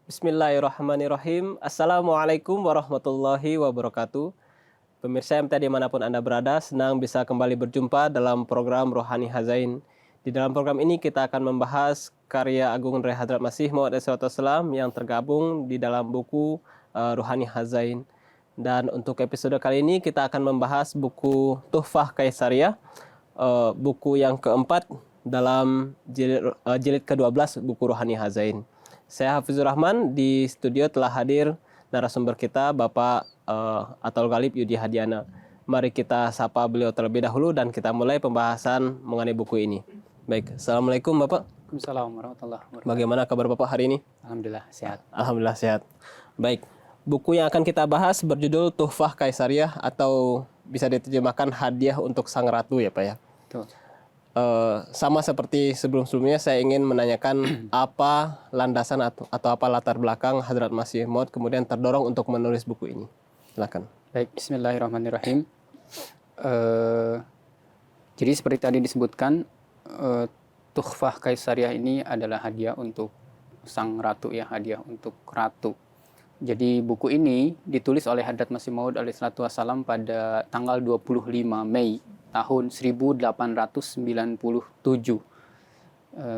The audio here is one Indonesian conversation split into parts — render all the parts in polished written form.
Bismillahirrahmanirrahim. Assalamualaikum warahmatullahi wabarakatuh. Pemirsa MTA dimanapun Anda berada, senang bisa kembali berjumpa dalam program Rohani Hazain. Di dalam program ini kita akan membahas karya Agung dari Hadrat Masih Maud SAW yang tergabung di dalam buku Rohani Hazain. Dan untuk episode kali ini kita akan membahas buku Tuhfah Kaisariah, buku yang keempat dalam jilid ke-12 buku Rohani Hazain. Saya Hafizur Rahman, di studio telah hadir narasumber kita Bapak Atul Ghalib Yudi Hadiana. Mari kita sapa beliau terlebih dahulu dan kita mulai pembahasan mengenai buku ini. Baik, Assalamualaikum Bapak. Waalaikumsalam warahmatullahi wabarakatuh. Bagaimana kabar Bapak hari ini? Alhamdulillah sehat. Alhamdulillah sehat. Baik, buku yang akan kita bahas berjudul Tuhfah Kaisariah atau bisa diterjemahkan hadiah untuk Sang Ratu ya Pak ya. Betul. Sama seperti sebelum-sebelumnya saya ingin menanyakan apa landasan atau apa latar belakang Hadrat Masih Maud kemudian terdorong untuk menulis buku ini. Silakan. Baik, bismillahirrahmanirrahim. Jadi seperti tadi disebutkan, Tuhfah Kaisariah ini adalah hadiah untuk sang ratu ya, hadiah untuk ratu. Jadi buku ini ditulis oleh Hadrat Masih Maud alaihissalatu wassalam pada tanggal 25 Mei tahun 1897.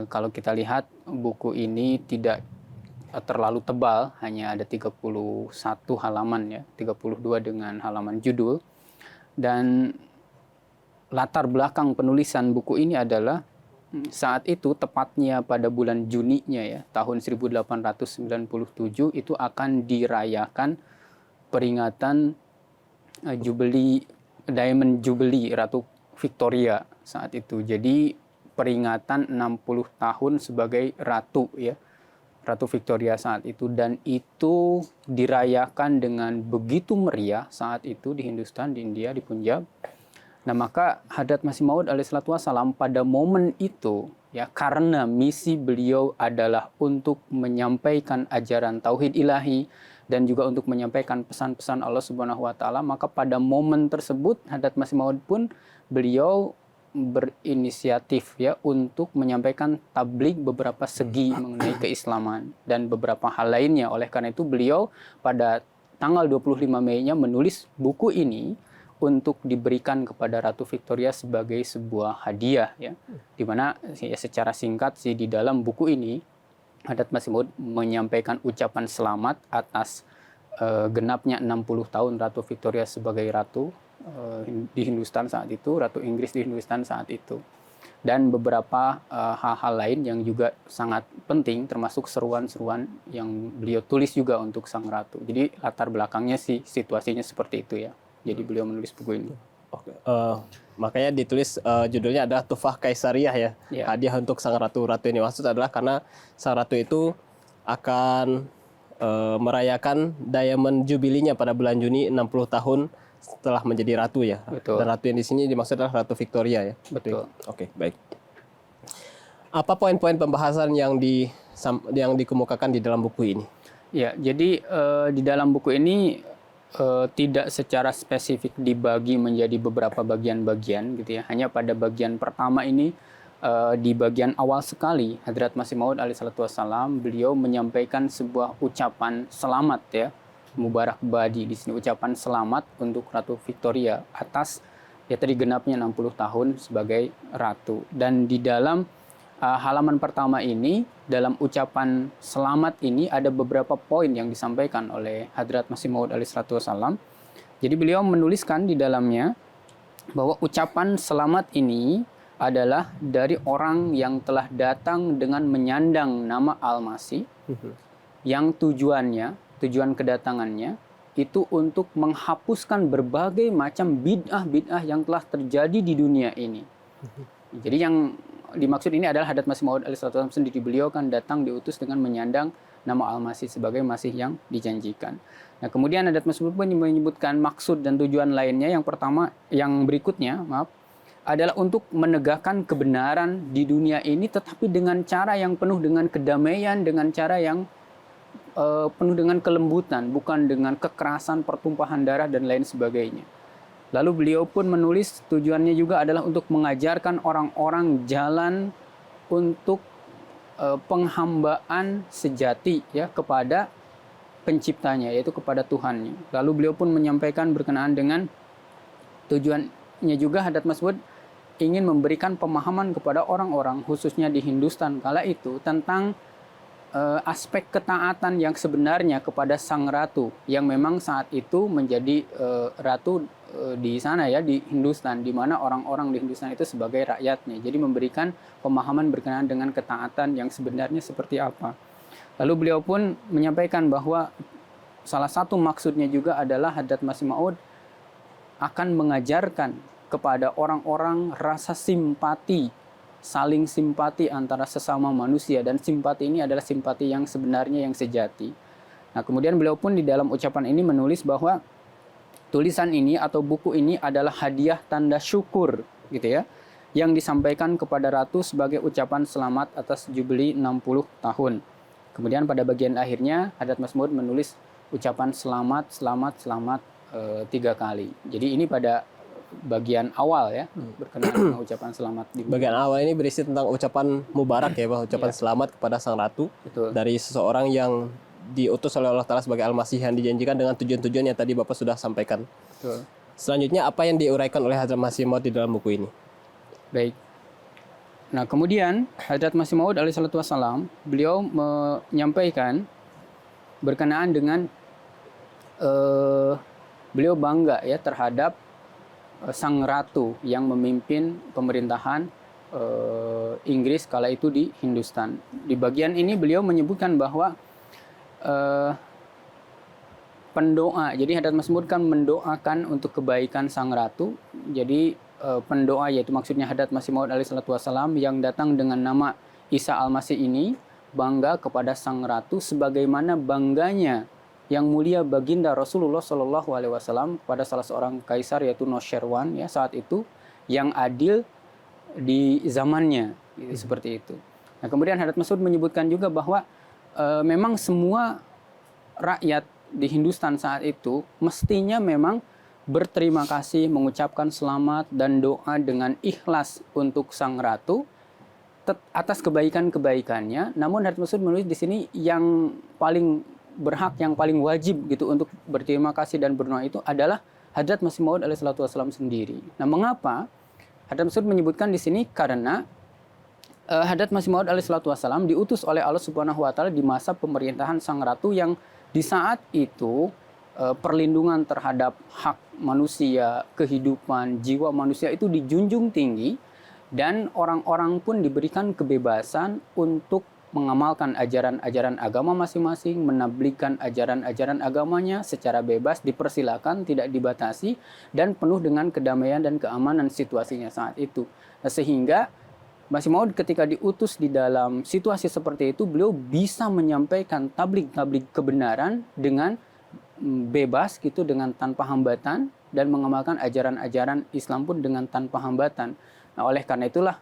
Kalau kita lihat buku ini tidak terlalu tebal, hanya ada 31 halaman ya, 32 dengan halaman judul. Dan latar belakang penulisan buku ini adalah saat itu tepatnya pada bulan Juninya ya, tahun 1897 itu akan dirayakan peringatan Diamond Jubilee Ratu Victoria saat itu. Jadi peringatan 60 tahun sebagai ratu ya. Ratu Victoria saat itu, dan itu dirayakan dengan begitu meriah saat itu di Hindustan, di India, di Punjab. Nah, maka Hadrat Masih Maud alaihissalatu wassalam pada momen itu ya, karena misi beliau adalah untuk menyampaikan ajaran tauhid ilahi dan juga untuk menyampaikan pesan-pesan Allah Subhanahu wa taala, maka pada momen tersebut Hadrat Masih Maud pun beliau berinisiatif ya untuk menyampaikan tabligh beberapa segi mengenai keislaman dan beberapa hal lainnya. Oleh karena itu beliau pada tanggal 25 Mei-nya menulis buku ini untuk diberikan kepada Ratu Victoria sebagai sebuah hadiah ya. Di mana ya, secara singkat sih di dalam buku ini Hadrat Masih Maud menyampaikan ucapan selamat atas genapnya 60 tahun Ratu Victoria sebagai ratu di Hindustan saat itu, Ratu Inggris di Hindustan saat itu. Dan beberapa hal-hal lain yang juga sangat penting, termasuk seruan-seruan yang beliau tulis juga untuk sang ratu. Jadi latar belakangnya sih situasinya seperti itu ya. Jadi beliau menulis buku ini. Oke. Makanya ditulis judulnya adalah Tuhfah Kaisariah ya. Hadiah untuk sang ratu. Ratu ini maksud adalah karena sang ratu itu akan merayakan Diamond Jubilee-nya pada bulan Juni 60 tahun setelah menjadi ratu ya. Betul. Dan ratu yang di sini dimaksud adalah Ratu Victoria ya. Betul. Oke, baik. Apa poin-poin pembahasan yang dikemukakan di dalam buku ini? Ya, jadi di dalam buku ini tidak secara spesifik dibagi menjadi beberapa bagian-bagian gitu ya. Hanya pada bagian pertama ini, di bagian awal sekali Hadrat Masih Maud alaihissalatu wassalam beliau menyampaikan sebuah ucapan selamat ya, Mubarak Badi di sini, ucapan selamat untuk Ratu Victoria atas ya tadi genapnya 60 tahun sebagai ratu. Dan di dalam halaman pertama ini, dalam ucapan selamat ini ada beberapa poin yang disampaikan oleh Hadrat Masih Maud alaihissalatu wassalam. Jadi beliau menuliskan di dalamnya bahwa ucapan selamat ini adalah dari orang yang telah datang dengan menyandang nama Al-Masih, yang tujuan kedatangannya itu untuk menghapuskan berbagai macam bid'ah-bid'ah yang telah terjadi di dunia ini. Jadi yang dimaksud ini adalah Hadrat Masih Maud alaihissalatu wassalam sendiri. Beliau kan datang diutus dengan menyandang nama Al-Masih sebagai Masih yang dijanjikan. Nah, kemudian Hadrat Masih Maud pun menyebutkan maksud dan tujuan lainnya. Yang pertama, yang berikutnya, adalah untuk menegakkan kebenaran di dunia ini, tetapi dengan cara yang penuh dengan kedamaian, dengan cara yang penuh dengan kelembutan, bukan dengan kekerasan, pertumpahan darah, dan lain sebagainya. Lalu beliau pun menulis tujuannya juga adalah untuk mengajarkan orang-orang jalan untuk penghambaan sejati ya kepada penciptanya, yaitu kepada Tuhannya. Lalu beliau pun menyampaikan berkenaan dengan tujuannya juga Hadrat Masih Maud ingin memberikan pemahaman kepada orang-orang khususnya di Hindustan kala itu tentang aspek ketaatan yang sebenarnya kepada sang ratu yang memang saat itu menjadi ratu di sana ya, di Hindustan, di mana orang-orang di Hindustan itu sebagai rakyatnya. Jadi memberikan pemahaman berkenaan dengan ketaatan yang sebenarnya seperti apa. Lalu beliau pun menyampaikan bahwa salah satu maksudnya juga adalah Hadrat Masih Maud akan mengajarkan kepada orang-orang rasa simpati, saling simpati antara sesama manusia, dan simpati ini adalah simpati yang sebenarnya, yang sejati. Nah, kemudian beliau pun di dalam ucapan ini menulis bahwa tulisan ini atau buku ini adalah hadiah tanda syukur gitu ya, yang disampaikan kepada Ratu sebagai ucapan selamat atas jubili 60 tahun. Kemudian pada bagian akhirnya Hadrat Masih Maud menulis ucapan selamat 3 kali. Jadi ini pada bagian awal ya, berkenaan dengan ucapan selamat. Bagian awal ini berisi tentang ucapan mubarak ya, bahwa ucapan selamat kepada sang ratu. Betul. Dari seseorang yang diutus oleh Allah Ta'ala sebagai Al-Masih yang dijanjikan dengan tujuan-tujuan yang tadi Bapak sudah sampaikan. Betul. Selanjutnya apa yang diuraikan oleh Hadrat Masih Maud di dalam buku ini? Baik. Nah, kemudian Hadrat Masih Maud alaihissalatu wassalam, beliau menyampaikan berkenaan dengan beliau bangga ya terhadap sang ratu yang memimpin pemerintahan Inggris kala itu di Hindustan. Di bagian ini beliau menyebutkan bahwa pendoa, jadi Hadrat Masih Maud kan mendoakan untuk kebaikan sang ratu. Jadi pendoa, yaitu maksudnya Hadrat Masih Maud alaihissalatu wassalam yang datang dengan nama Isa Al-Masih ini bangga kepada sang ratu sebagaimana bangganya yang mulia baginda Rasulullah Shallallahu Alaihi Wasallam pada salah seorang kaisar, yaitu Noshirwan ya saat itu, yang adil di zamannya gitu, seperti itu. Nah, kemudian Hadrat Masih Maud menyebutkan juga bahwa memang semua rakyat di Hindustan saat itu mestinya memang berterima kasih, mengucapkan selamat dan doa dengan ikhlas untuk sang ratu atas kebaikan-kebaikannya. Namun Hadrat Masih Maud menulis di sini yang paling berhak, yang paling wajib gitu untuk berterima kasih dan berdoa itu adalah Hadrat Masih Maud alaihissalatu wassalam sendiri. Nah, mengapa Hadrat Masih Maud menyebutkan di sini? Karena Hadrat Masih Maud alaihissalatu wassalam diutus oleh Allah Subhanahu wa taala di masa pemerintahan sang ratu yang di saat itu perlindungan terhadap hak manusia, kehidupan, jiwa manusia itu dijunjung tinggi, dan orang-orang pun diberikan kebebasan untuk mengamalkan ajaran-ajaran agama masing-masing, menabligkan ajaran-ajaran agamanya secara bebas, dipersilakan, tidak dibatasi, dan penuh dengan kedamaian dan keamanan situasinya saat itu. Nah, sehingga Masih Maud ketika diutus di dalam situasi seperti itu, beliau bisa menyampaikan tabligh kebenaran dengan bebas gitu, dengan tanpa hambatan, dan mengamalkan ajaran-ajaran Islam pun dengan tanpa hambatan. Nah, oleh karena itulah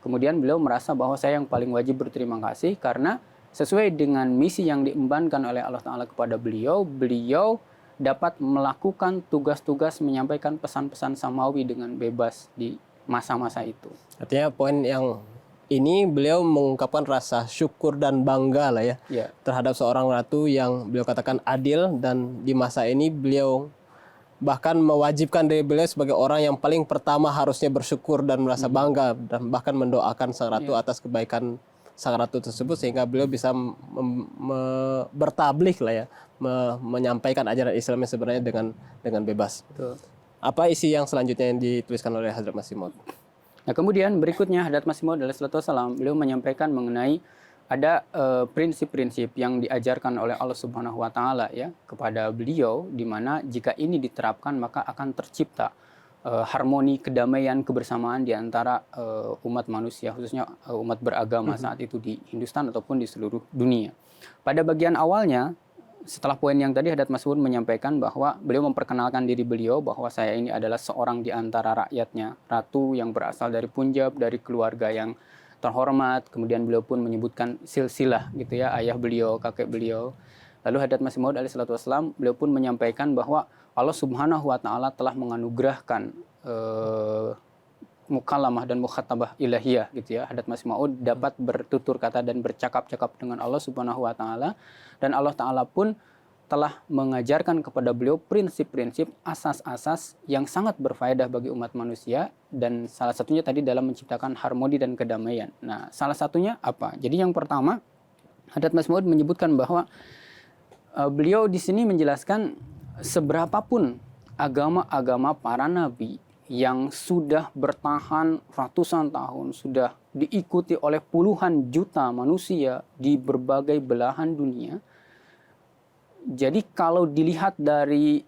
kemudian beliau merasa bahwa saya yang paling wajib berterima kasih karena sesuai dengan misi yang diembankan oleh Allah Ta'ala kepada beliau, beliau dapat melakukan tugas-tugas menyampaikan pesan-pesan samawi dengan bebas di masa-masa itu. Artinya poin yang ini beliau mengungkapkan rasa syukur dan bangga lah ya, terhadap seorang ratu yang beliau katakan adil, dan di masa ini beliau bahkan mewajibkan diri beliau sebagai orang yang paling pertama harusnya bersyukur dan merasa bangga, dan bahkan mendoakan sang ratu atas kebaikan sang ratu tersebut, sehingga beliau bisa bertabligh lah ya, menyampaikan ajaran Islam yang sebenarnya dengan bebas. Betul. Apa isi yang selanjutnya yang dituliskan oleh Hadrat Masih Maud? Nah, kemudian berikutnya Hadrat Masih Maud alaihissalatu wassalam, beliau menyampaikan mengenai ada prinsip-prinsip yang diajarkan oleh Allah Subhanahu wa taala ya kepada beliau, di mana jika ini diterapkan maka akan tercipta harmoni, kedamaian, kebersamaan di antara umat manusia, khususnya umat beragama saat itu di Hindustan ataupun di seluruh dunia. Pada bagian awalnya, setelah poin yang tadi, Hadrat Masih Maud menyampaikan bahwa beliau memperkenalkan diri beliau bahwa saya ini adalah seorang di antara rakyatnya, ratu yang berasal dari Punjab, dari keluarga yang terhormat. Kemudian beliau pun menyebutkan silsilah gitu ya, ayah beliau, kakek beliau. Lalu Hadrat Masih Maud alaihissalatu wassalam, beliau pun menyampaikan bahwa Allah Subhanahu wa taala telah menganugerahkan mukallamah dan mukhatabah ilahiyah gitu ya. Hadrat Masih Maud dapat bertutur kata dan bercakap-cakap dengan Allah Subhanahu wa taala, dan Allah taala pun telah mengajarkan kepada beliau prinsip-prinsip, asas-asas yang sangat berfaedah bagi umat manusia, dan salah satunya tadi dalam menciptakan harmoni dan kedamaian. Nah, salah satunya apa? Jadi yang pertama, Hadrat Masih Maud menyebutkan bahwa beliau di sini menjelaskan seberapapun agama-agama para nabi yang sudah bertahan ratusan tahun, sudah diikuti oleh puluhan juta manusia di berbagai belahan dunia. Jadi kalau dilihat dari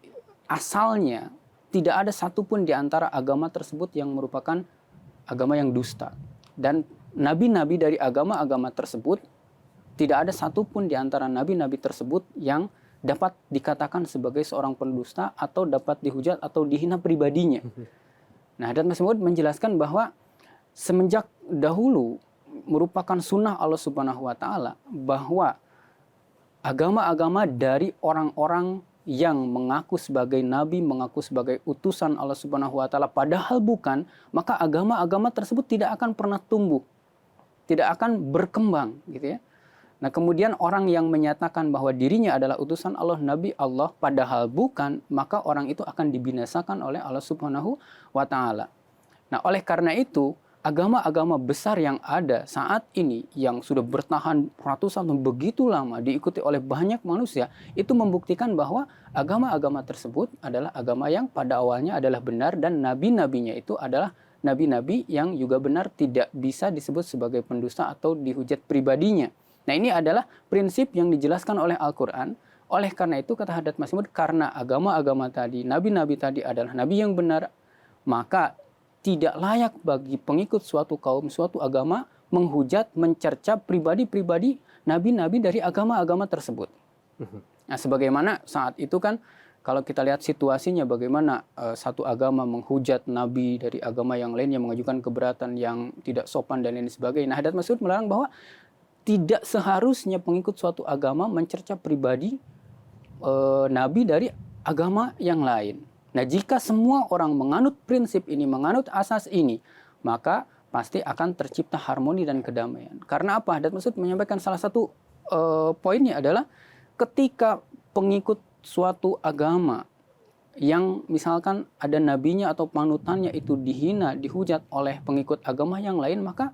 asalnya, tidak ada satupun di antara agama tersebut yang merupakan agama yang dusta. Dan nabi-nabi dari agama-agama tersebut, tidak ada satupun di antara nabi-nabi tersebut yang dapat dikatakan sebagai seorang pendusta atau dapat dihujat atau dihina pribadinya. Nah, Hadrat Masih Maud menjelaskan bahwa semenjak dahulu merupakan sunnah Allah Subhanahu wa taala bahwa agama-agama dari orang-orang yang mengaku sebagai nabi, mengaku sebagai utusan Allah Subhanahu wa taala padahal bukan, maka agama-agama tersebut tidak akan pernah tumbuh, tidak akan berkembang gitu ya. Nah, kemudian orang yang menyatakan bahwa dirinya adalah utusan Allah, nabi Allah, padahal bukan, maka orang itu akan dibinasakan oleh Allah Subhanahu wa taala. Nah, oleh karena itu, agama-agama besar yang ada saat ini yang sudah bertahan ratusan tahun begitu lama diikuti oleh banyak manusia, itu membuktikan bahwa agama-agama tersebut adalah agama yang pada awalnya adalah benar, dan nabi-nabinya itu adalah nabi-nabi yang juga benar, tidak bisa disebut sebagai pendusta atau dihujat pribadinya. Nah, ini adalah prinsip yang dijelaskan oleh Al-Quran. Oleh karena itu, kata Hadrat Masih Maud, karena agama-agama tadi, nabi-nabi tadi adalah nabi yang benar, maka tidak layak bagi pengikut suatu kaum, suatu agama menghujat, mencerca pribadi-pribadi nabi-nabi dari agama-agama tersebut. Nah, sebagaimana saat itu kan, kalau kita lihat situasinya bagaimana satu agama menghujat nabi dari agama yang lain yang mengajukan keberatan yang tidak sopan dan lain sebagainya. Nah, Hadrat Masih Maud melarang bahwa tidak seharusnya pengikut suatu agama mencerca pribadi nabi dari agama yang lain. Nah, jika semua orang menganut prinsip ini, menganut asas ini, maka pasti akan tercipta harmoni dan kedamaian. Karena apa? Hadrat Masih Maud menyampaikan salah satu poinnya adalah ketika pengikut suatu agama yang misalkan ada nabinya atau panutannya itu dihina, dihujat oleh pengikut agama yang lain, maka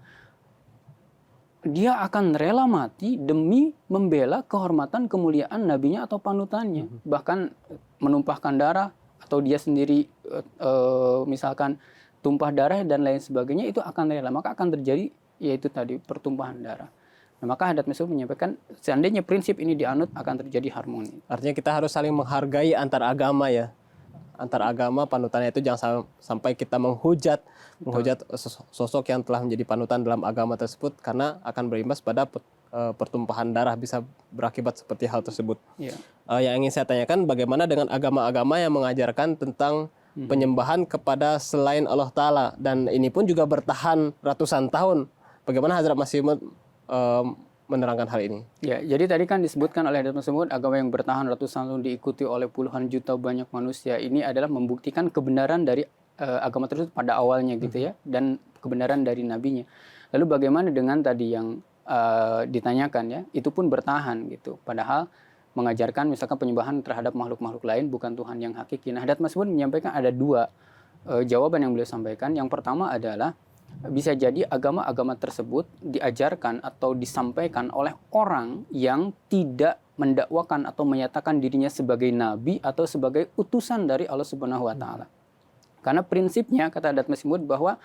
dia akan rela mati demi membela kehormatan, kemuliaan nabinya atau panutannya. Bahkan menumpahkan darah, atau dia sendiri misalkan tumpah darah dan lain sebagainya, itu akan rela. Maka akan terjadi yaitu tadi pertumpahan darah. Nah, maka Hadrat Masih Maud menyampaikan seandainya prinsip ini dianut akan terjadi harmoni. Artinya kita harus saling menghargai antar agama ya. Antar agama panutannya itu jangan sampai kita menghujat sosok yang telah menjadi panutan dalam agama tersebut, karena akan berimbas pada pertumpahan darah, bisa berakibat seperti hal tersebut. Ya. Yang ingin saya tanyakan, bagaimana dengan agama-agama yang mengajarkan tentang penyembahan kepada selain Allah Ta'ala, dan ini pun juga bertahan ratusan tahun. Bagaimana Hadrat Masih Maud menerangkan hal ini? Ya, jadi tadi kan disebutkan oleh Hadrat Masih Maud agama yang bertahan ratusan tahun diikuti oleh puluhan juta banyak manusia, ini adalah membuktikan kebenaran dari agama tersebut pada awalnya gitu ya, dan kebenaran dari nabinya. Lalu bagaimana dengan tadi yang ditanyakan ya, itu pun bertahan gitu, padahal mengajarkan misalkan penyembahan terhadap makhluk-makhluk lain bukan Tuhan yang hakiki. Nah, Hadrat Masih Maud menyampaikan ada dua jawaban yang beliau sampaikan. Yang pertama adalah bisa jadi agama-agama tersebut diajarkan atau disampaikan oleh orang yang tidak mendakwakan atau menyatakan dirinya sebagai nabi atau sebagai utusan dari Allah Subhanahu wa taala. Karena prinsipnya kata Hadrat Masih Maud bahwa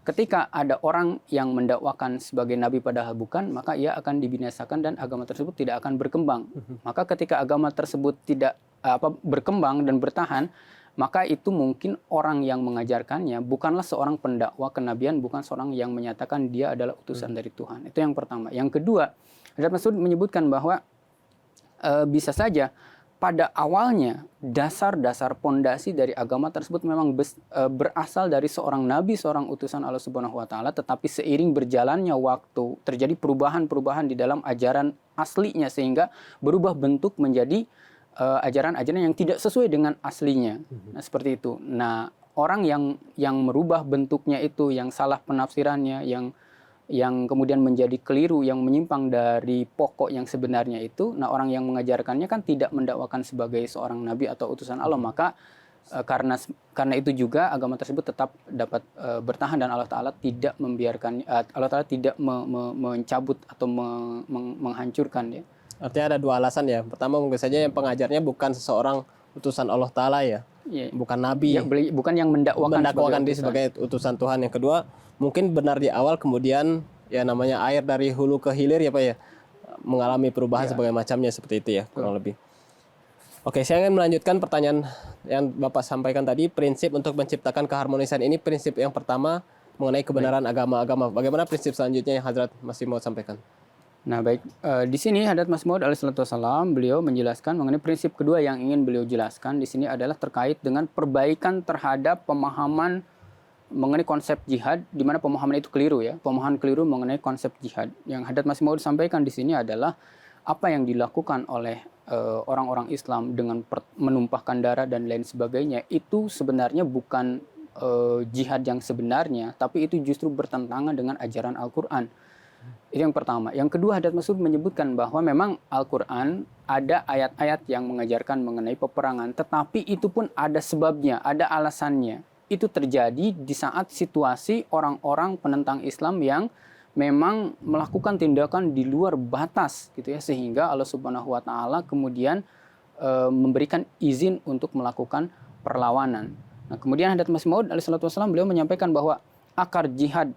ketika ada orang yang mendakwakan sebagai nabi padahal bukan, maka ia akan dibinasakan dan agama tersebut tidak akan berkembang. Maka ketika agama tersebut tidak berkembang dan bertahan, maka itu mungkin orang yang mengajarkannya bukanlah seorang pendakwa kenabian, bukan seorang yang menyatakan dia adalah utusan dari Tuhan. Itu yang pertama. Yang kedua, Hadrat Masih Maud menyebutkan bahwa bisa saja pada awalnya dasar-dasar pondasi dari agama tersebut memang berasal dari seorang nabi, seorang utusan Allah Subhanahu wa taala, tetapi seiring berjalannya waktu terjadi perubahan-perubahan di dalam ajaran aslinya sehingga berubah bentuk menjadi ajaran-ajaran yang tidak sesuai dengan aslinya. Nah, seperti itu. Nah, orang yang merubah bentuknya itu, yang salah penafsirannya, yang kemudian menjadi keliru, yang menyimpang dari pokok yang sebenarnya itu, nah orang yang mengajarkannya kan tidak mendakwakan sebagai seorang nabi atau utusan Allah, maka karena itu juga agama tersebut tetap dapat bertahan dan Allah Taala tidak membiarkan Allah Taala tidak mencabut atau menghancurkan ya. Artinya ada dua alasan ya. Pertama mungkin saja yang pengajarnya bukan seseorang utusan Allah Taala ya, bukan nabi, ya, bukan yang mendakwakan dia sebagai utusan Tuhan. Yang kedua mungkin benar di awal, kemudian ya namanya air dari hulu ke hilir ya Pak ya, mengalami perubahan sebagai macamnya, seperti itu ya kurang lebih. Oke, saya ingin melanjutkan pertanyaan yang Bapak sampaikan tadi. Prinsip untuk menciptakan keharmonisan ini, prinsip yang pertama mengenai kebenaran agama-agama. Bagaimana prinsip selanjutnya yang Hadrat masih mau sampaikan? Nah baik, di sini Hadrat Masih Maud alaihissalam beliau menjelaskan mengenai prinsip kedua yang ingin beliau jelaskan di sini adalah terkait dengan perbaikan terhadap pemahaman mengenai konsep jihad, di mana pemahaman itu keliru ya, pemahaman keliru mengenai konsep jihad. Yang Hadrat Masih Maud sampaikan di sini adalah apa yang dilakukan oleh orang-orang Islam dengan menumpahkan darah dan lain sebagainya itu sebenarnya bukan jihad yang sebenarnya, tapi itu justru bertentangan dengan ajaran Al-Quran. Itu yang pertama. Yang kedua, Hadrat Masud menyebutkan bahwa memang Al-Quran ada ayat-ayat yang mengajarkan mengenai peperangan, tetapi itu pun ada sebabnya, ada alasannya. Itu terjadi di saat situasi orang-orang penentang Islam yang memang melakukan tindakan di luar batas gitu ya, sehingga Allah Subhanahu wa taala kemudian memberikan izin untuk melakukan perlawanan. Nah, kemudian Hadrat Masih Maud alaihissalam beliau menyampaikan bahwa akar jihad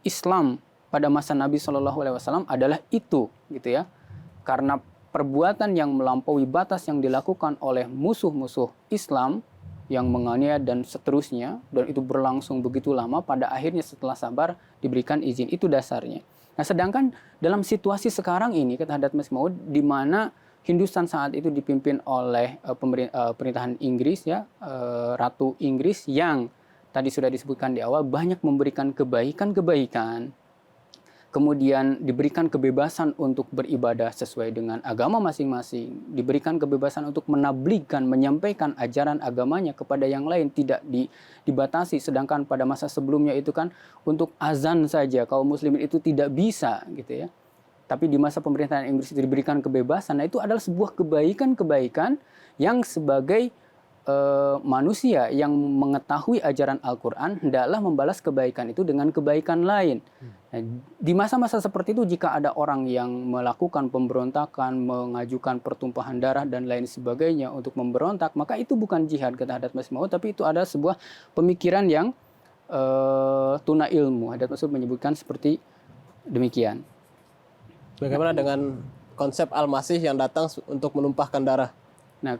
Islam pada masa Nabi SAW adalah itu gitu ya. Karena perbuatan yang melampaui batas yang dilakukan oleh musuh-musuh Islam yang menganiaya dan seterusnya, dan itu berlangsung begitu lama, pada akhirnya setelah sabar diberikan izin. Itu dasarnya. Nah, sedangkan dalam situasi sekarang ini, kata Hadrat Masih Maud, di mana Hindustan saat itu dipimpin oleh pemerintahan Inggris ya, Ratu Inggris yang tadi sudah disebutkan di awal banyak memberikan kebaikan-kebaikan, kemudian diberikan kebebasan untuk beribadah sesuai dengan agama masing-masing, diberikan kebebasan untuk menabligkan, menyampaikan ajaran agamanya kepada yang lain, tidak dibatasi. Sedangkan pada masa sebelumnya itu kan untuk azan saja kaum muslimin itu tidak bisa gitu ya. Tapi di masa pemerintahan Inggris itu diberikan kebebasan. Nah, itu adalah sebuah kebaikan-kebaikan yang sebagai manusia yang mengetahui ajaran Al-Quran hendaklah membalas kebaikan itu dengan kebaikan lain. Nah, di masa-masa seperti itu jika ada orang yang melakukan pemberontakan, mengajukan pertumpahan darah dan lain sebagainya untuk memberontak, maka itu bukan jihad kata Hadrat Masih Maud, tapi itu ada sebuah pemikiran yang tuna ilmu. Hadrat Masih menyebutkan seperti demikian. Bagaimana dengan konsep Al-Masih yang datang untuk menumpahkan darah? Nah,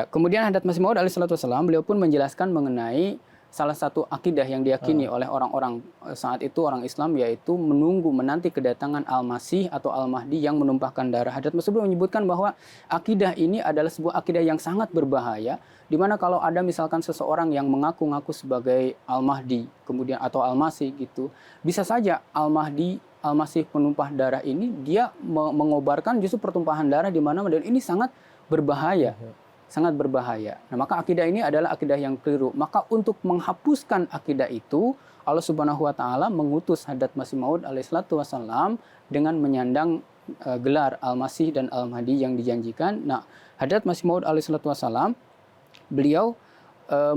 kemudian Hadrat Masih Maud alaihissalam beliau pun menjelaskan mengenai salah satu akidah yang diyakini oleh orang-orang saat itu, orang Islam, yaitu menanti kedatangan Al-Masih atau Al-Mahdi yang menumpahkan darah. Hadrat Masih menyebutkan bahwa akidah ini adalah sebuah akidah yang sangat berbahaya, di mana kalau ada misalkan seseorang yang mengaku-ngaku sebagai Al-Mahdi kemudian atau Al-Masih gitu, bisa saja Al-Mahdi, Al-Masih penumpah darah ini dia mengobarkan justru pertumpahan darah di mana, dan ini sangat berbahaya, sangat berbahaya. Nah, maka akidah ini adalah akidah yang keliru. Maka untuk menghapuskan akidah itu, Allah Subhanahu wa taala mengutus Hadrat Masih Maud alaihissalam dengan menyandang gelar Al-Masih dan Al-Mahdi yang dijanjikan. Nah, Hadrat Masih Maud alaihissalam beliau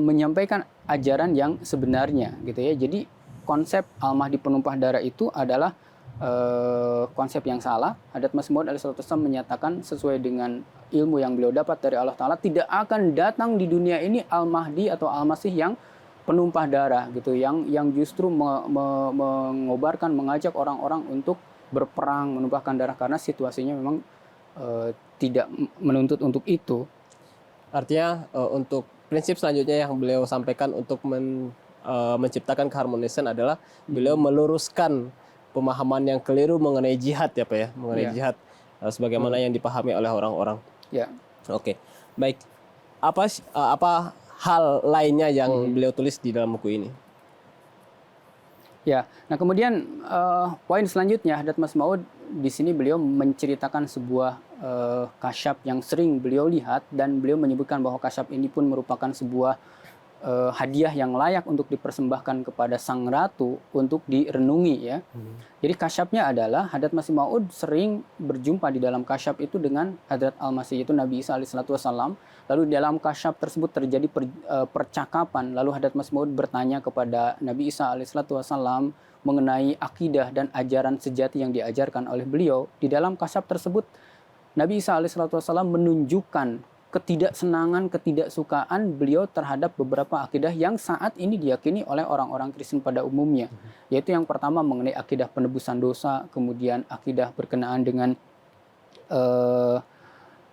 menyampaikan ajaran yang sebenarnya gitu ya. Jadi konsep Al-Mahdi penumpah darah itu adalah konsep yang salah. Hadrat Masih Maud alaihissalam menyatakan sesuai dengan ilmu yang beliau dapat dari Allah Ta'ala, tidak akan datang di dunia ini Al-Mahdi atau Al-Masih yang penumpah darah gitu, yang justru mengobarkan, mengajak orang-orang untuk berperang, menumpahkan darah, karena situasinya memang tidak menuntut untuk itu. Artinya untuk prinsip selanjutnya yang beliau sampaikan untuk menciptakan keharmonisan adalah beliau meluruskan pemahaman yang keliru mengenai jihad ya Pak ya, mengenai jihad sebagaimana yang dipahami oleh orang-orang. Ya. Oke. Baik. Apa hal lainnya yang beliau tulis di dalam buku ini? Ya. Nah, kemudian poin selanjutnya Hadrat Masih Maud di sini beliau menceritakan sebuah kasyaf yang sering beliau lihat, dan beliau menyebutkan bahwa kasyaf ini pun merupakan sebuah hadiah yang layak untuk dipersembahkan kepada sang ratu untuk direnungi ya. Jadi kasyafnya adalah Hadrat Masih Maud sering berjumpa di dalam kasyaf itu dengan Hadrat Al-Masih, yaitu Nabi Isa alaihissalatu wassalam. Lalu di dalam kasyaf tersebut terjadi percakapan. Lalu Hadrat Masih Maud bertanya kepada Nabi Isa alaihissalatu wassalam mengenai akidah dan ajaran sejati yang diajarkan oleh beliau. Di dalam kasyaf tersebut Nabi Isa alaihissalatu wassalam menunjukkan ketidaksenangan, ketidaksukaan beliau terhadap beberapa akidah yang saat ini diyakini oleh orang-orang Kristen pada umumnya. Yaitu yang pertama mengenai akidah penebusan dosa, kemudian akidah berkenaan dengan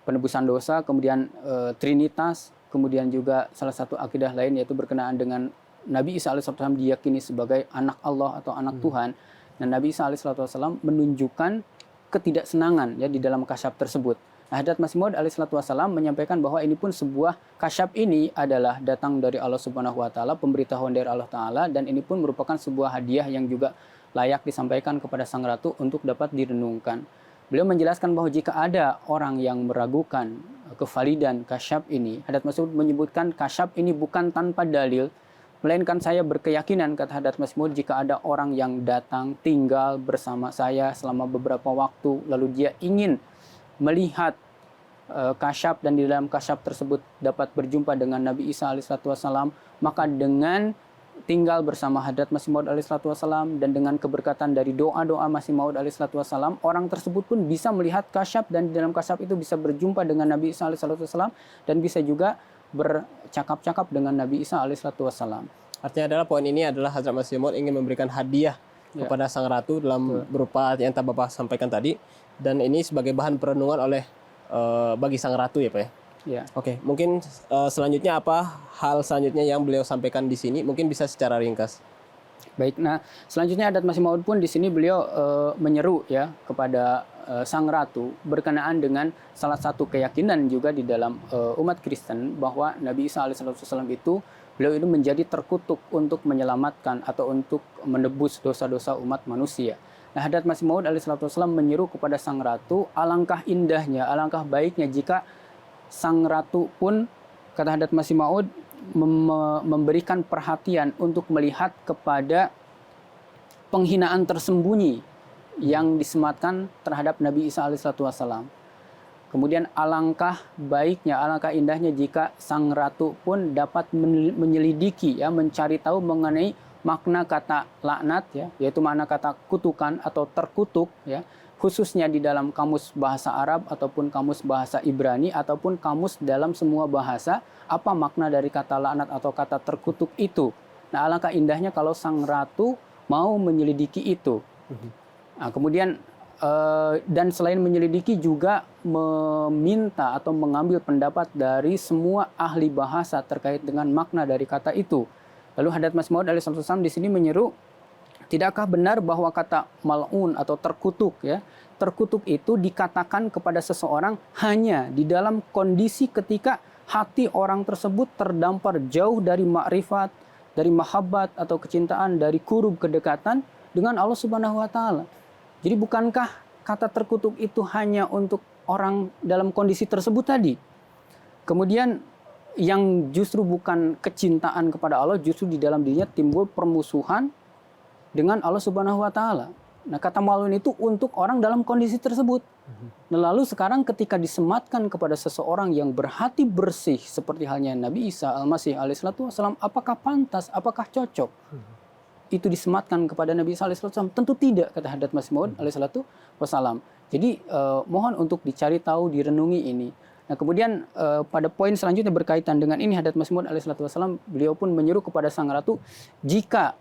penebusan dosa, kemudian Trinitas, kemudian juga salah satu akidah lain yaitu berkenaan dengan Nabi Isa alaihissalam diyakini sebagai anak Allah atau anak Tuhan. Dan Nabi Isa alaihissalam menunjukkan ketidaksenangan ya di dalam kasyaf tersebut. Nah, Hadrat Masih Maud alaihissalatu wassalam menyampaikan bahwa ini pun sebuah kasyaf ini adalah datang dari Allah Subhanahu wa taala, pemberitahuan dari Allah taala, dan ini pun merupakan sebuah hadiah yang juga layak disampaikan kepada sang ratu untuk dapat direnungkan. Beliau menjelaskan bahwa jika ada orang yang meragukan kevalidan kasyaf ini, Hadrat Masih Maud menyebutkan kasyaf ini bukan tanpa dalil, melainkan saya berkeyakinan, kata Hadrat Masih Maud, jika ada orang yang datang tinggal bersama saya selama beberapa waktu, lalu dia ingin melihat kasyaf dan di dalam kasyaf tersebut dapat berjumpa dengan Nabi Isa alaihissalatu wassalam, maka dengan tinggal bersama Hadrat Masih Maud alaihissalatu wassalam dan dengan keberkatan dari doa-doa Masih Maud alaihissalatu wassalam, orang tersebut pun bisa melihat kasyaf dan di dalam kasyaf itu bisa berjumpa dengan Nabi Isa alaihissalatu wassalam dan bisa juga bercakap-cakap dengan Nabi Isa alaihissalatu wassalam. Artinya adalah poin ini adalah Hadrat Masih Maud ingin memberikan hadiah kepada sang ratu dalam berupa yang tak Bapak sampaikan tadi, dan ini sebagai bahan perenungan oleh bagi sang ratu ya Pak ya. Ya. Oke, mungkin selanjutnya apa hal selanjutnya yang beliau sampaikan di sini, mungkin bisa secara ringkas. Baik, nah selanjutnya Hadrat Masih Maud pun di sini beliau menyeru ya kepada sang ratu berkenaan dengan salah satu keyakinan juga di dalam umat Kristen bahwa Nabi Isa alaihissalam itu beliau itu menjadi terkutuk untuk menyelamatkan atau untuk menebus dosa-dosa umat manusia. Nah, Hadrat Masih Maud alaihissalam menyeru kepada sang ratu, alangkah indahnya, alangkah baiknya jika sang ratu pun, kata Hadrat Masih Maud, memberikan perhatian untuk melihat kepada penghinaan tersembunyi yang disematkan terhadap Nabi Isa alaihissalam. Kemudian alangkah baiknya, alangkah indahnya jika sang ratu pun dapat menyelidiki ya, mencari tahu mengenai makna kata laknat ya, yaitu makna kata kutukan atau terkutuk ya, khususnya di dalam kamus bahasa Arab ataupun kamus bahasa Ibrani ataupun kamus dalam semua bahasa, apa makna dari kata laknat atau kata terkutuk itu. Nah, alangkah indahnya kalau sang ratu mau menyelidiki itu. Nah, kemudian dan selain menyelidiki juga meminta atau mengambil pendapat dari semua ahli bahasa terkait dengan makna dari kata itu. Lalu Hadrat Masih Maud alaihissalam di sini menyeru, tidakkah benar bahwa kata mal'un atau terkutuk ya, terkutuk itu dikatakan kepada seseorang hanya di dalam kondisi ketika hati orang tersebut terdampar jauh dari makrifat, dari mahabbat atau kecintaan, dari kurub kedekatan dengan Allah Subhanahu wa taala. Jadi bukankah kata terkutuk itu hanya untuk orang dalam kondisi tersebut tadi? Kemudian yang justru bukan kecintaan kepada Allah, justru di dalam dirinya timbul permusuhan dengan Allah Subhanahu wa taala. Nah, kata malun itu untuk orang dalam kondisi tersebut. Nah, lalu sekarang ketika disematkan kepada seseorang yang berhati bersih seperti halnya Nabi Isa Al-Masih alaihissalatu wassalam, apakah pantas, apakah cocok itu disematkan kepada Nabi Isa alaihissalatu wassalam? Tentu tidak, kata Hadrat Masih Maud alaihissalatu wassalam. Jadi mohon untuk dicari tahu, direnungi ini. Nah, kemudian pada poin selanjutnya berkaitan dengan ini, Hadrat Masih Maud alaihissalatu wassalam beliau pun menyeru kepada sang ratu, jika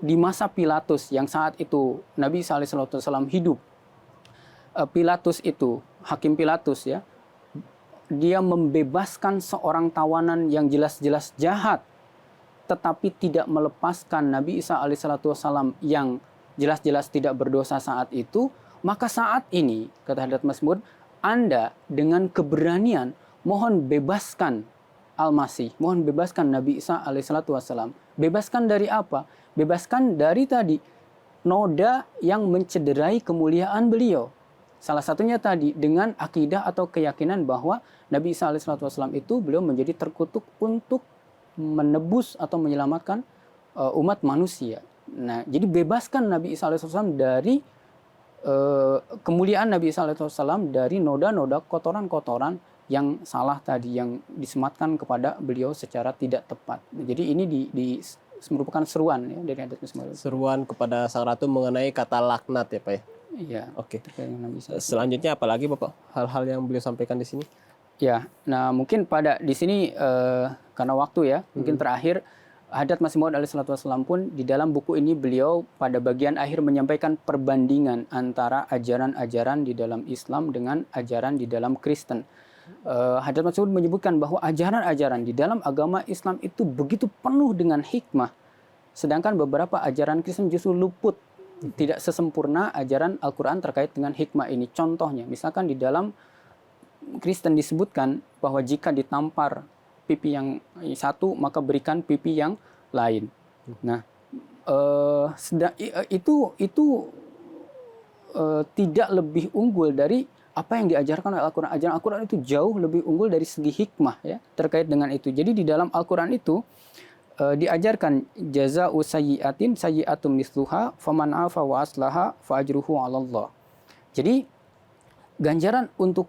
di masa Pilatus yang saat itu Nabi Isa alaihissalatu wassalam hidup, Pilatus itu, Hakim Pilatus ya, dia membebaskan seorang tawanan yang jelas-jelas jahat, tetapi tidak melepaskan Nabi Isa alaihissalatu wassalam yang jelas-jelas tidak berdosa saat itu, maka saat ini, kata Hadrat Masih Maud, Anda dengan keberanian mohon bebaskan Al-Masih, mohon bebaskan Nabi Isa alaihissalatu wassalam. Bebaskan dari apa? Bebaskan dari tadi noda yang mencederai kemuliaan beliau. Salah satunya tadi dengan akidah atau keyakinan bahwa Nabi Isa alaihissalatu wassalam itu beliau menjadi terkutuk untuk menebus atau menyelamatkan umat manusia. Nah, jadi bebaskan Nabi Isa alaihissalam dari kemuliaan Nabi Isa alaihissalam dari noda-noda kotoran-kotoran yang salah tadi, yang disematkan kepada beliau secara tidak tepat. Jadi ini merupakan seruan ya dari adat Ismail. Seruan kepada sang ratu mengenai kata laknat ya Pak ya. Iya. Oke. Nabi Isa. Selanjutnya apalagi Bapak hal-hal yang beliau sampaikan di sini? Ya, nah mungkin pada di sini karena waktu ya, mungkin terakhir Hadrat Masih Maud alaihissalam pun di dalam buku ini beliau pada bagian akhir menyampaikan perbandingan antara ajaran-ajaran di dalam Islam dengan ajaran di dalam Kristen. Hadrat Masih Maud menyebutkan bahwa ajaran-ajaran di dalam agama Islam itu begitu penuh dengan hikmah, sedangkan beberapa ajaran Kristen justru luput, tidak sesempurna ajaran Al-Quran terkait dengan hikmah ini. Contohnya, misalkan di dalam Kristen disebutkan bahwa jika ditampar pipi yang satu, maka berikan pipi yang lain. Nah, itu tidak lebih unggul dari apa yang diajarkan oleh Al-Quran. Ajaran Al-Quran itu jauh lebih unggul dari segi hikmah ya terkait dengan itu. Jadi di dalam Al-Quran itu diajarkan jaza'u sayyi'atin sayyi'atum misluha faman afa wa aslaha fa ajruhu 'ala Allah. Jadi ganjaran untuk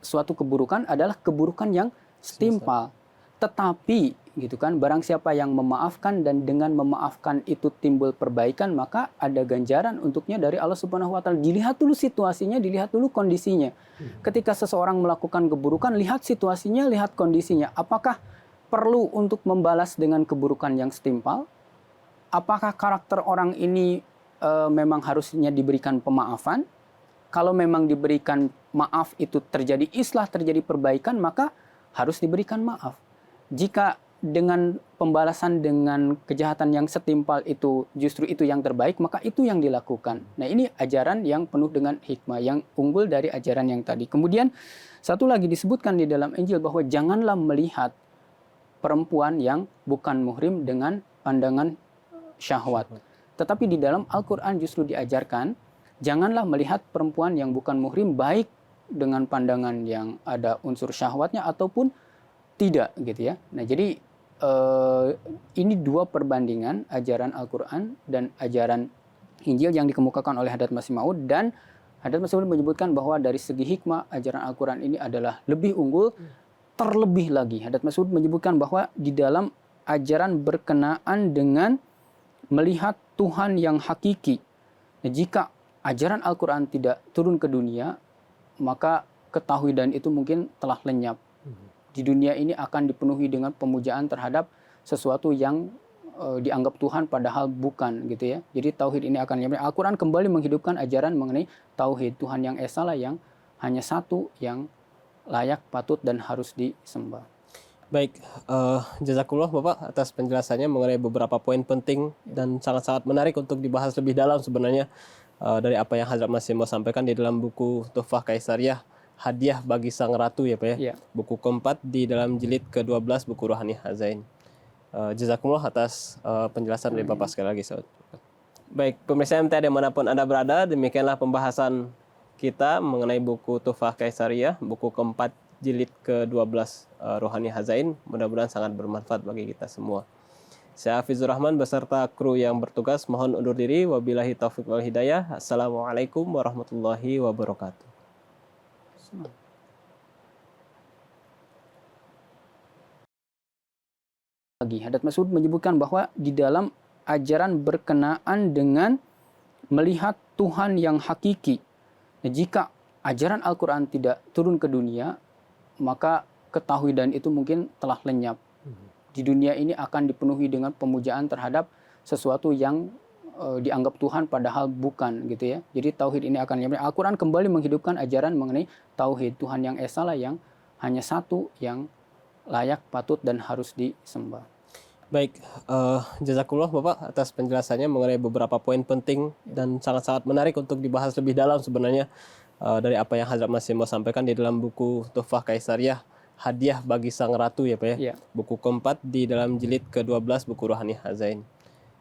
suatu keburukan adalah keburukan yang setimpal. Tetapi gitu kan, barang siapa yang memaafkan dan dengan memaafkan itu timbul perbaikan, maka ada ganjaran untuknya dari Allah Subhanahu wa taala. Dilihat dulu situasinya, dilihat dulu kondisinya. Ketika seseorang melakukan keburukan, lihat situasinya, lihat kondisinya. Apakah perlu untuk membalas dengan keburukan yang setimpal? Apakah karakter orang ini memang harusnya diberikan pemaafan? Kalau memang diberikan maaf itu terjadi islah, terjadi perbaikan, maka harus diberikan maaf. Jika dengan pembalasan dengan kejahatan yang setimpal itu justru itu yang terbaik, maka itu yang dilakukan. Nah, ini ajaran yang penuh dengan hikmah, yang unggul dari ajaran yang tadi. Kemudian satu lagi disebutkan di dalam Injil bahwa janganlah melihat perempuan yang bukan muhrim dengan pandangan syahwat. Tetapi di dalam Al-Quran justru diajarkan janganlah melihat perempuan yang bukan muhrim baik dengan pandangan yang ada unsur syahwatnya ataupun tidak gitu ya. Nah, jadi ini dua perbandingan ajaran Al-Quran dan ajaran Injil yang dikemukakan oleh Hadrat Masih Maud, dan Hadrat Masih Maud menyebutkan bahwa dari segi hikmah ajaran Al-Quran ini adalah lebih unggul. Terlebih lagi Hadrat Masih Maud menyebutkan bahwa di dalam ajaran berkenaan dengan melihat Tuhan yang hakiki. Nah, jika ajaran Al-Quran tidak turun ke dunia, maka ketauhidan itu mungkin telah lenyap. Di dunia ini akan dipenuhi dengan pemujaan terhadap sesuatu yang dianggap Tuhan padahal bukan gitu ya. Jadi tauhid ini akan lenyap. Al-Quran kembali menghidupkan ajaran mengenai tauhid, Tuhan yang esa yang hanya satu, yang layak, patut, dan harus disembah. Baik, jazakumullah Bapak atas penjelasannya mengenai beberapa poin penting dan sangat-sangat menarik untuk dibahas lebih dalam sebenarnya dari apa yang Hadrat Masih Maud sampaikan di dalam buku Tuhfah Kaisariyah, Hadiah bagi Sang Ratu ya Pak ya. Ya. Buku keempat di dalam jilid ke-12 buku Rohani Hazain. Jazakumullah atas penjelasan dari Bapak sekali lagi. Baik, pemirsa MTA dimanapun Anda berada, demikianlah pembahasan kita mengenai buku Tuhfah Kaisariyah, buku keempat jilid ke-12 Rohani Hazain. Mudah-mudahan sangat bermanfaat bagi kita semua. Saya Hafizur Rahman beserta kru yang bertugas mohon undur diri. Wabillahi taufiq wal hidayah. Assalamualaikum warahmatullahi wabarakatuh. Hadrat Masih Maud menyebutkan bahwa di dalam ajaran berkenaan dengan melihat Tuhan yang hakiki. Nah, jika ajaran Al-Quran tidak turun ke dunia, maka ketauhidan itu mungkin telah lenyap. Di dunia ini akan dipenuhi dengan pemujaan terhadap sesuatu yang dianggap Tuhan padahal bukan gitu ya. Jadi tauhid ini akan lenyap. Al-Quran kembali menghidupkan ajaran mengenai tauhid, Tuhan yang esa yang hanya satu, yang layak, patut, dan harus disembah. Baik, jazakumullah Bapak atas penjelasannya mengenai beberapa poin penting dan sangat-sangat menarik untuk dibahas lebih dalam sebenarnya dari apa yang Hadrat Masih Maud sampaikan di dalam buku Tuhfah Kaisariyah, Hadiah bagi Sang Ratu ya Pak ya. Buku keempat di dalam jilid ke-12 buku Rohani Hazain.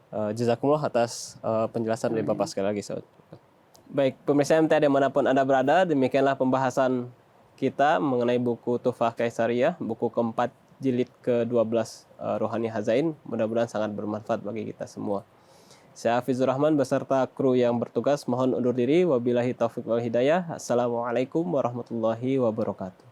Jazakumullah atas penjelasan dari Bapak sekali lagi. Baik, pemirsa MTA dimanapun Anda berada, demikianlah pembahasan kita mengenai buku Tuhfah Kaisariyah, buku keempat jilid ke-12 Rohani Hazain. Mudah-mudahan sangat bermanfaat bagi kita semua. Saya Hafizur Rahman beserta kru yang bertugas mohon undur diri. Wabillahi taufiq wal hidayah. Assalamualaikum warahmatullahi wabarakatuh.